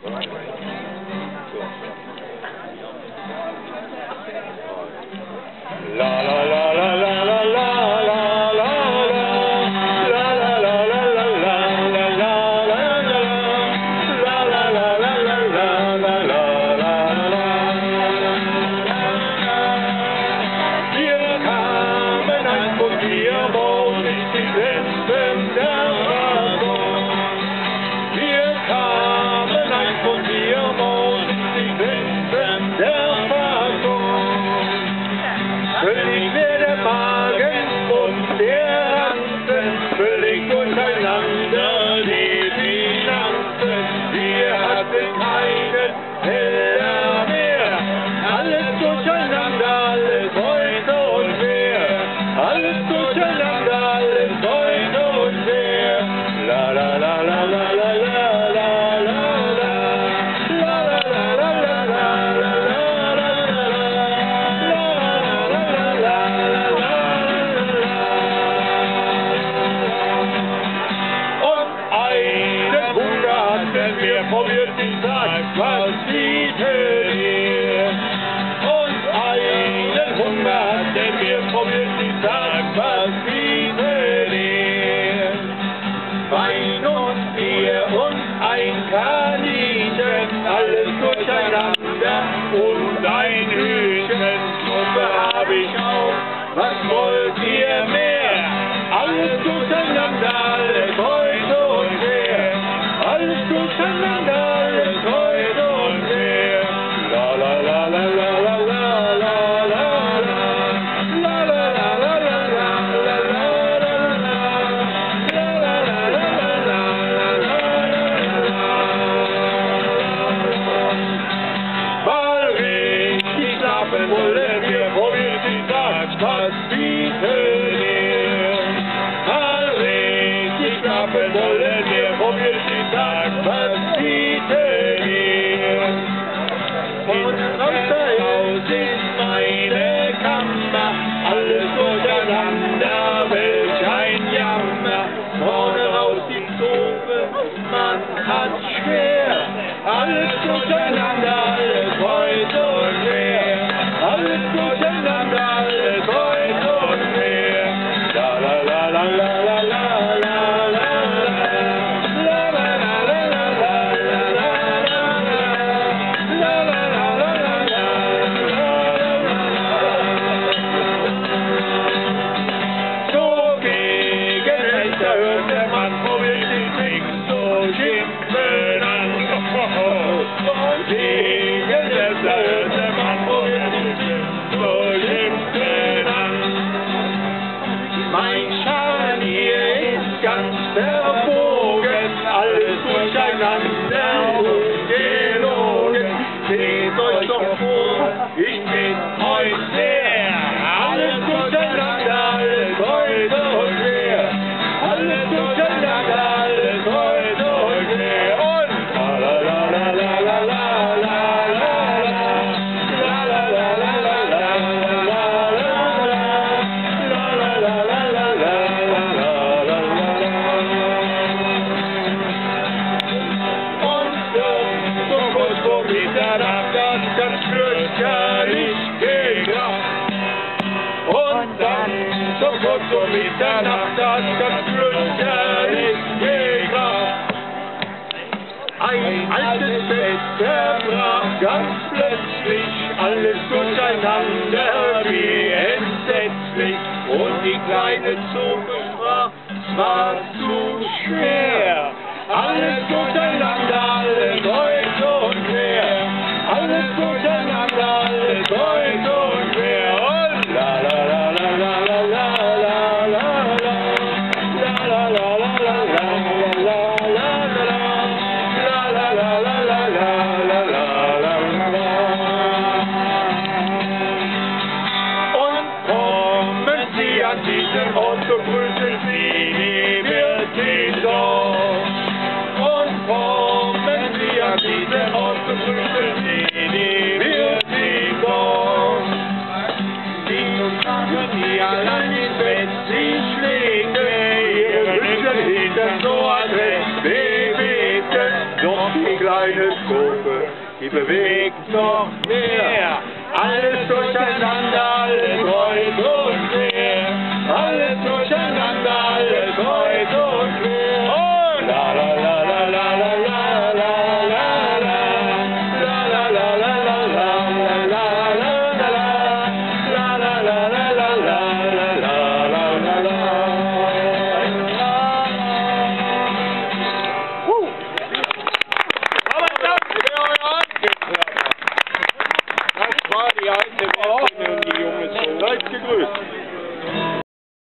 La la la la la la la la la Völlig leer der Magen und der Ranzen, völlig durcheinander die Finanzen. Wir hatten keinen Heller mehr, alles durcheinander, alles heute und wer. Alles durcheinander, alles heute und wer. La la la la la la la la la. Probiert den Tag, was bietet ihr? Und einen Hunger hatten wir, probiert den Tag, was bietet ihr? Wein und Bier und ein Kaninchen, alles durcheinander und ein Hühnchen. Suppe hab ich auch, was wollt ihr mehr? Alles durcheinander, alles heute und wer. Alles durcheinander, alles heute und wer. La la la la la la la la la la la la la la Mal richtig schlafen wollen wir, probiert die Tag, was bietet ihr? Mal richtig schlafen wollen wir, probiert die Tag, was bietet ihr? In Haus ist meine Kammer, alles durcheinander, welch ein Jammer. Vorne raus im Ofen, man hat schwer, alles durcheinander, alles heute und wer. Alles durcheinander, alles heute und wer. La la la la la la la la la. Mein Scharnier ist ganz verbogen, alles durcheinander und gelogen. Seht euch doch vor, ich bin heute sehr. Alles durcheinander, alles heute und wer. Alles durcheinander, alles heute und wer. Und la la la la la la la la la. Ganz fürchterlich gekracht. Und dann so kurz vor Mitternacht, das ganz fürchterlich gekracht. Ein altes Bett zerbrach ganz plötzlich, alles durcheinander wie entsetzlich. Und die kleine Zunge sprach, es war zu schwer. Alles durcheinander, alles heute und quer. Alles durcheinander, alles heute und quer. Und la la la la la la la la la la la la la an diesem Ort begrüßen Sie die Wirtin dort. Und Teleskope, die bewegt noch mehr. Alles durcheinander, alles kreuz und quer.